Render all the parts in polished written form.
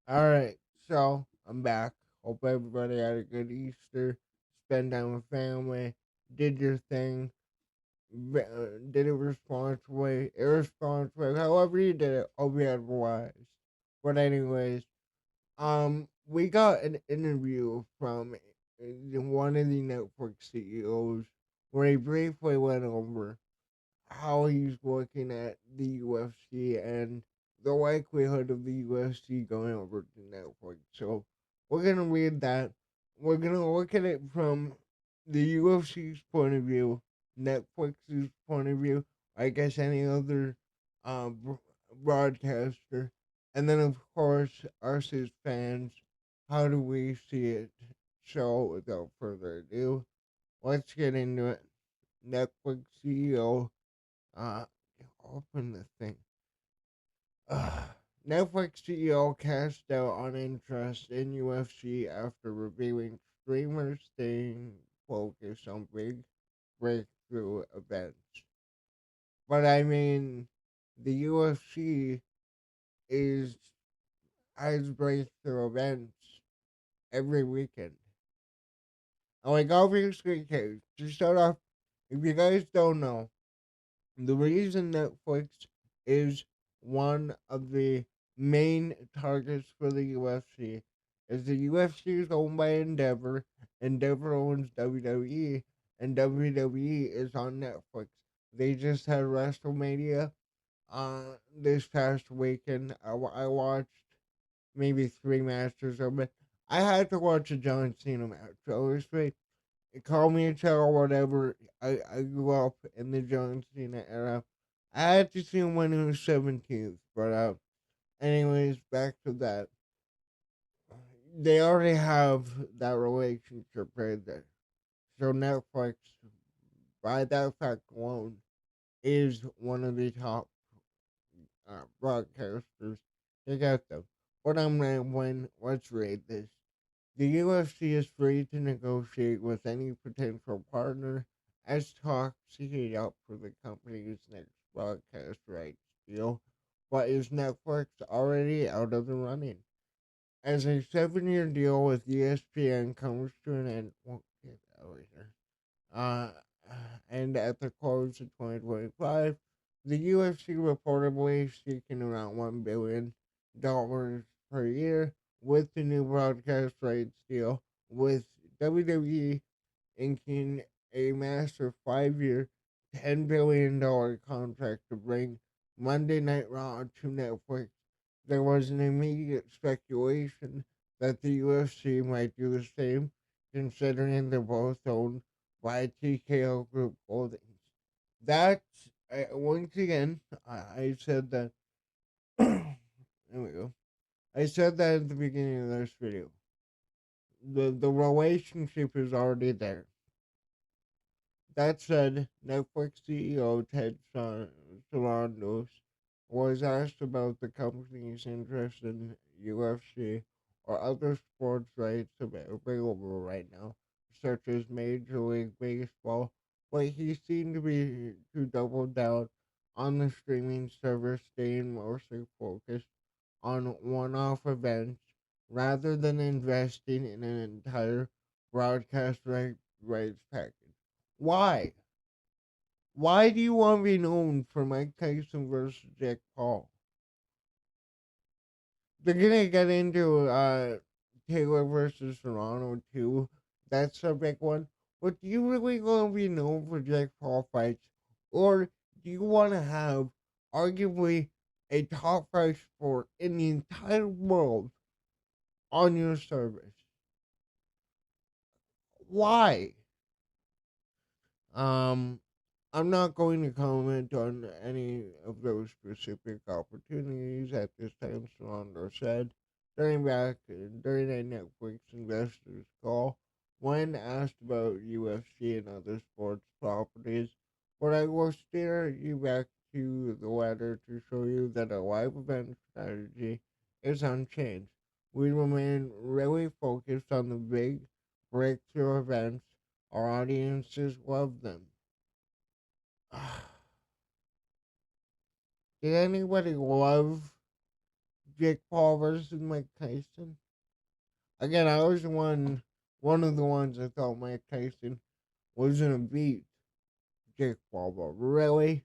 Alright, so I'm back. Hope everybody had a good Easter. Spend time with family. Did your thing. Did it responsibly, irresponsibly. However you did it, hope you had wise. But anyways, we got an interview from one of the Netflix CEOs where he briefly went over how he's looking at the UFC and the likelihood of the UFC going over to Netflix. So we're gonna read that. We're gonna look at it from the UFC's point of view, Netflix's point of view, I guess any other broadcaster, and then of course us as fans. How do we see it? So without further ado, let's get into it. Netflix CEO uh, open the thing. Netflix CEO cast doubt on interest in UFC after revealing streamers staying focused on big breakthrough events. But I mean, the UFC is has breakthrough events every weekend. And like obviously, okay, to start off, if you guys don't know, the reason Netflix is one of the main targets for the UFC is the UFC is owned by Endeavor, Endeavor owns WWE, and WWE is on Netflix. They just had WrestleMania this past weekend. I watched maybe three matches of it. I had to watch a John Cena match. Obviously, call me a child, whatever. I grew up in the John Cena era. I had to see him when he was 17th, but anyways, back to that. They already have that relationship right there. So Netflix, by that fact alone, is one of the top broadcasters to get them. But I'm rambling. Let's read this. The UFC is free to negotiate with any potential partner as talks heat up for the company's next broadcast rights deal, but is Netflix already out of the running? As a 7-year deal with ESPN comes to an end, well, get out of here. Uh, and at the close of 2025, the UFC reportedly seeking around $1 billion per year with the new broadcast rights deal, with WWE inking a massive 5-year, $10 billion contract to bring Monday Night Raw to Netflix. There was an immediate speculation that the UFC might do the same, considering they're both owned by TKO Group Holdings. That's once again, I said that. There we go. I said that at the beginning of this video. The relationship is already there. That said, Netflix CEO Ted Sarandos was asked about the company's interest in UFC or other sports rights available right now, such as Major League Baseball, but he seemed to double down on the streaming service staying mostly focused on one-off events rather than investing in an entire broadcast rights package. Why? Why do you want to be known for Mike Tyson versus Jake Paul? They're gonna get into Taylor versus Serrano too. That's a big one. But do you really want to be known for Jake Paul fights, or do you want to have arguably a top five sport in the entire world on your service? Why? Um, I'm not going to comment on any of those specific opportunities at this time, Salondo said during a Netflix investors call when asked about UFC and other sports properties. But I will steer you back to the letter to show you that a live event strategy is unchanged. We remain really focused on the big breakthrough events. Our audiences love them. Did anybody love Jake Paul versus Mike Tyson. Again, I was one of the ones that thought Mike Tyson was gonna beat Jake Paul, but really,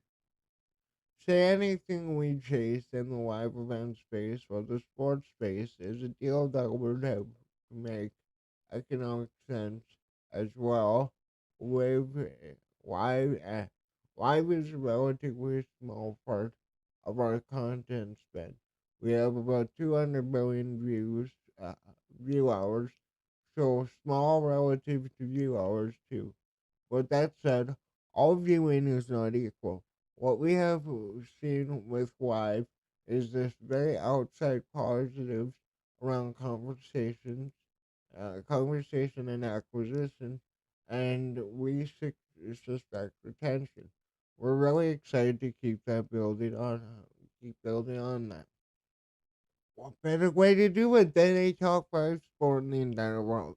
say anything we chase in the live event space or the sports space is a deal that would have to make economic sense as well. With live, live is a relatively small part of our content spend. We have about 200 million view hours, so small relative to view hours too. With that said, all viewing is not equal. What we have seen with live is this very outside positives around conversation and acquisition, and we suspect retention. We're really excited to keep building on that. What better way to do it than a top five sport in the entire world?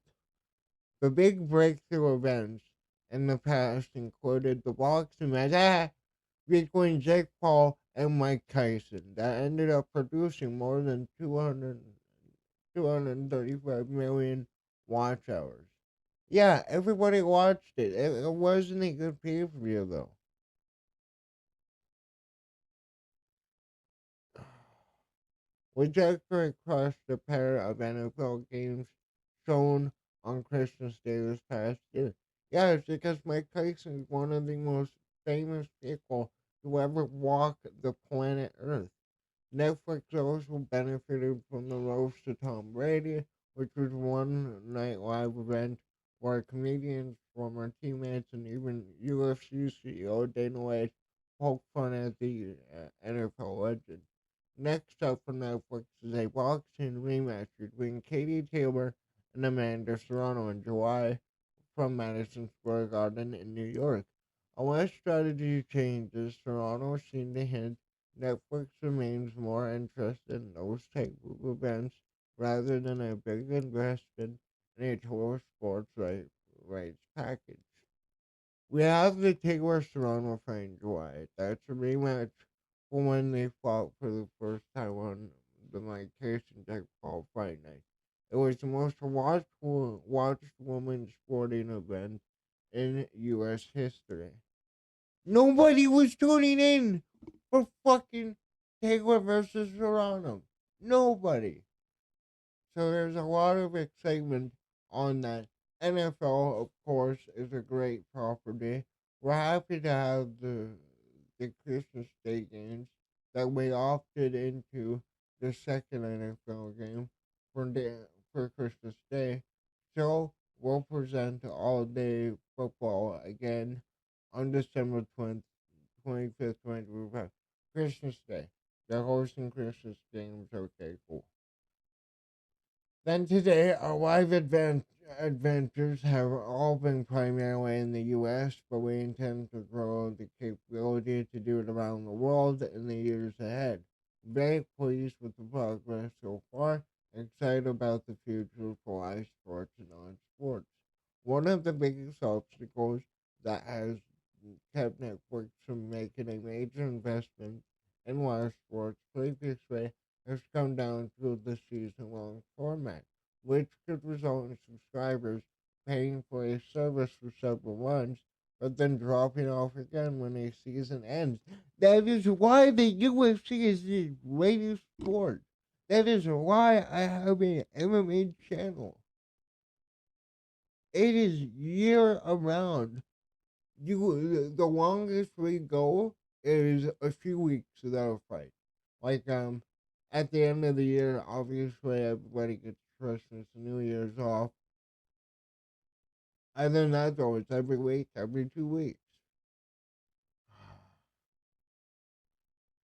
The big breakthrough events in the past included the boxing match between Jake Paul and Mike Tyson that ended up producing more than 235 million watch hours. Yeah, everybody watched it. It wasn't a good pay per view though. We just crushed a pair of NFL games shown on Christmas Day this past year. Yeah, it's because Mike Tyson is one of the most famous people to ever walk the planet Earth. Netflix also benefited from the roast to Tom Brady, which was one night live event where comedians, former teammates, and even UFC CEO Dana White poked fun at the NFL legend. Next up for Netflix is a boxing rematch between Katie Taylor and Amanda Serrano in July from Madison Square Garden in New York. Unless strategy changes, Serrano seemed to hint Netflix remains more interested in those type of events rather than a big investment in a total rights package. We have the Taylor Serrano fight in July. That's a rematch from when they fought for the first time on the Mike Tyson Jake Paul fight night. It was the most watched women's sporting event in U.S. history. Nobody was tuning in for fucking Taylor versus Serrano. Nobody. So there's a lot of excitement on that. NFL, of course, is a great property. We're happy to have the Christmas Day games that we opted into the second NFL game for Christmas Day. So we'll present all day football again on December 25th, 2025. Christmas Day. They're hosting Christmas games. Okay, cool. Then today, our adventures have all been primarily in the US, but we intend to grow the capability to do it around the world in the years ahead. Very pleased with the progress so far, excited about the future for live sports and non sports. One of the biggest obstacles that has kept Netflix from making a major investment in live sports previously has come down to the season long format, which could result in subscribers paying for a service for several months, but then dropping off again when a season ends. That is why the UFC is the greatest sport. That is why I have an MMA channel. It is year around. The longest we go is a few weeks without a fight. Like at the end of the year, obviously everybody gets Christmas and New Year's off. Other than that, though, it's every week, every 2 weeks.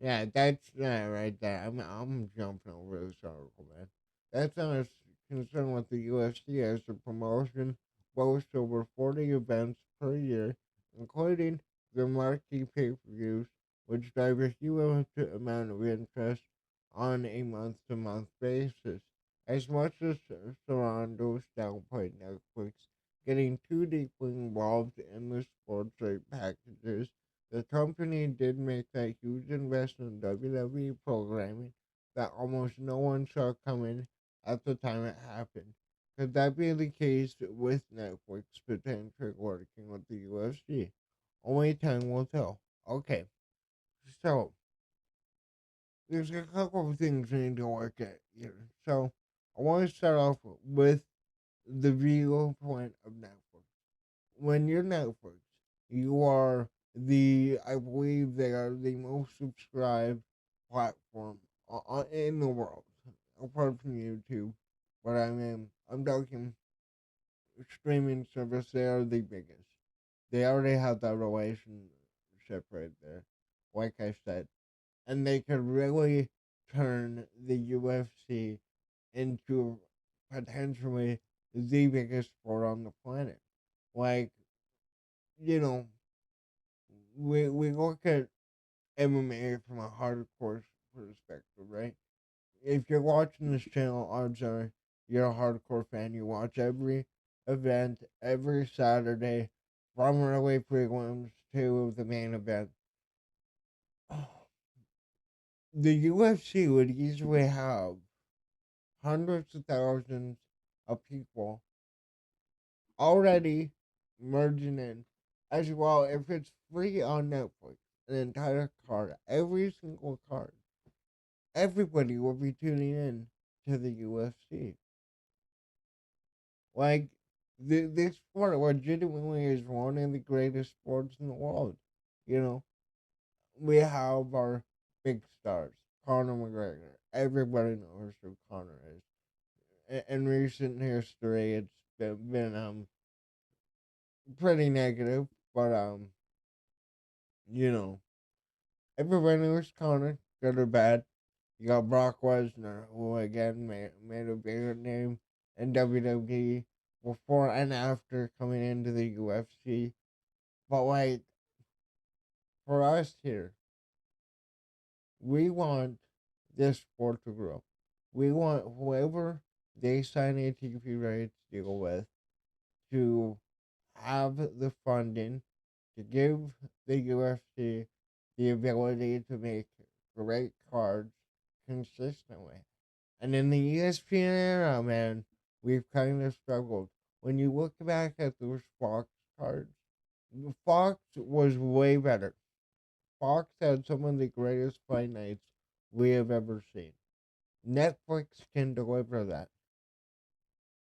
Yeah, that's right there. I'm jumping over this article, man. That's not a concern with the UFC as the promotion boasts over 40 events per year, including the marquee pay-per-views, which drive a huge amount of interest on a month-to-month basis. As much as Sarandos downplayed Netflix getting too deeply involved in the sports rate packages, the company did make that huge investment in WWE programming that almost no one saw coming at the time it happened. Could that be the case with Netflix potentially working with the UFC? Only time will tell. Okay, so there's a couple of things we need to work at here. So I want to start off with the viewpoint of Netflix. When you're Netflix, you are I believe they are the most subscribed platform in the world, apart from YouTube. But I'm talking streaming service, they are the biggest. They already have that relationship right there, like I said. And they could really turn the UFC into potentially the biggest sport on the planet. Like, you know, we look at MMA from a hardcore perspective, right? If you're watching this channel, odds are you're a hardcore fan. You watch every event every Saturday, from early prelims to the main event. The UFC would easily have hundreds of thousands of people already merging in as well. If it's free on Netflix, an entire card, every single card, everybody will be tuning in to the UFC. Like, this sport legitimately is one of the greatest sports in the world. You know, we have our big stars, Conor McGregor. Everybody knows who Conor is. In recent history, it's been pretty negative, but you know, everybody knows Conor, good or bad. You got Brock Lesnar, who again made a bigger name in WWE before and after coming into the UFC. But like for us here, we want this sport to grow. We want whoever they sign a TV rights deal with to have the funding to give the UFC the ability to make great cards consistently. And in the ESPN era, man, we've kind of struggled. When you look back at those Fox cards, Fox was way better. Fox had some of the greatest fight nights we have ever seen. Netflix can deliver that.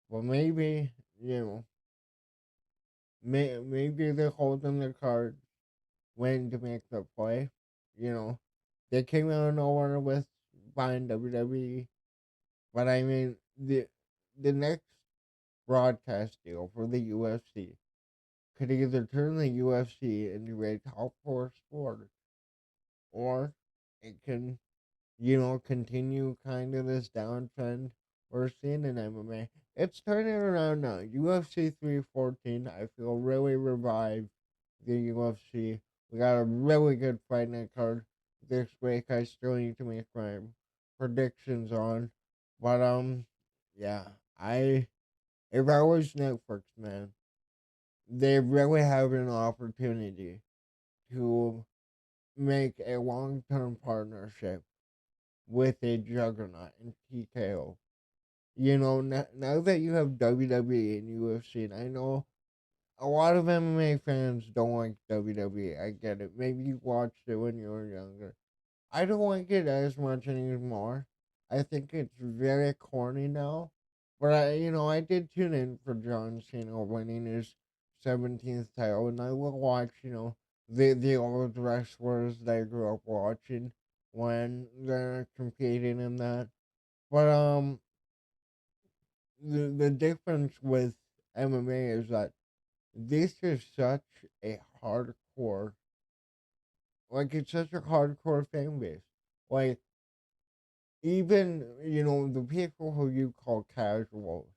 Well, maybe, you know, maybe they're holding their cards when to make the play. You know, they came out of nowhere with buying WWE. But I mean, the next broadcast deal for the UFC could either turn the UFC into a top four sport, or it can, continue kind of this downtrend we're seeing in MMA. It's turning around now. UFC 314, I feel really revived the UFC. We got a really good fight night card this week. I still need to make my predictions on. But yeah, I if I was Netflix, man, they really have an opportunity to make a long term partnership with a juggernaut in TKO. You know, now that you have WWE and UFC, and I know a lot of MMA fans don't like WWE. I get it. Maybe you watched it when you were younger. I don't like it as much anymore. I think it's very corny now. But I did tune in for John Cena winning his 17th title, and I will watch, the old wrestlers that I grew up watching when they're competing in that. But the difference with MMA is that this is such a hardcore, like it's such a hardcore fan base. Like even the people who you call casuals,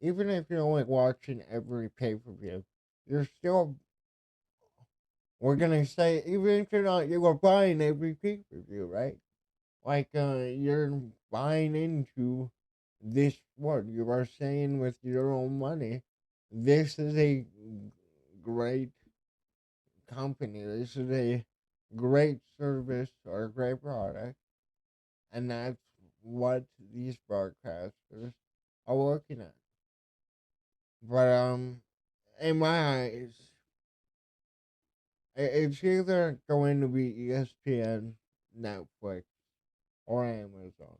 even if you're only watching every pay per view, you're still, we're gonna say, even if you're buying every pay per view, right? Like you're buying into this sport. You are saying with your own money, this is a great company. This is a great service or a great product, and that's what these broadcasters are working at. But in my eyes, it's either going to be ESPN, Netflix, or Amazon,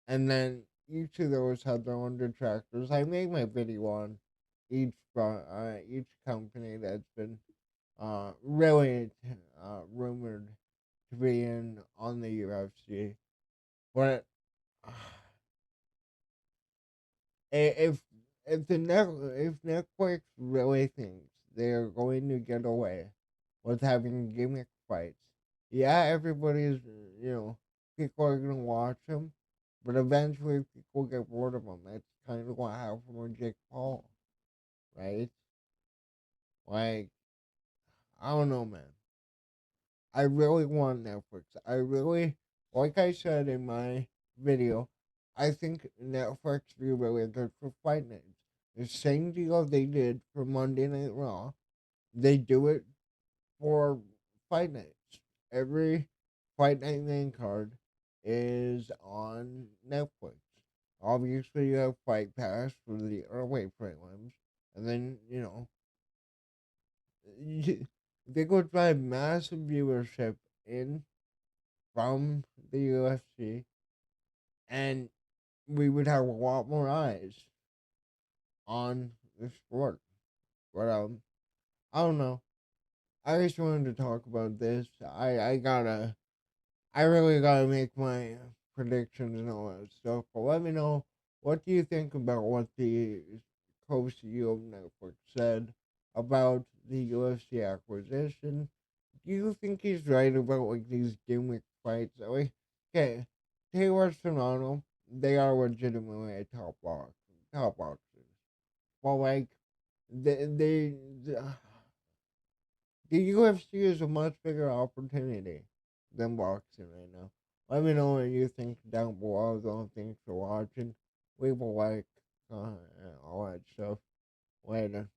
and then each of those have their own detractors. I made my video on each company that's been really rumored to be in on the UFC. But if if Netflix really thinks they're going to get away with having gimmick fights, yeah, everybody's people are gonna watch them, but eventually people get bored of them. That's kind of what happened with Jake Paul, right? Like, I don't know, man. I really want Netflix. I really, like I said in my video, I think Netflix would be really good for fight nights. The same deal they did for Monday Night Raw, they do it for fight nights. Every fight night main card is on Netflix. Obviously, you have Fight Pass for the early prelims, and then they could drive massive viewership in from the UFC, and we would have a lot more eyes on the sport. But I don't know. I just wanted to talk about this. I really gotta make my predictions and all that stuff. But let me know, what do you think about what the co-CEO of Netflix said about the UFC acquisition? Do you think he's right about like these gimmick fights? Like, okay, Taylor Serrano, they are legitimately a top boxers. But like, they the UFC is a much bigger opportunity than boxing right now. Let me know what you think down below. Don't thanks for watching. Leave a like, and all that stuff. Later.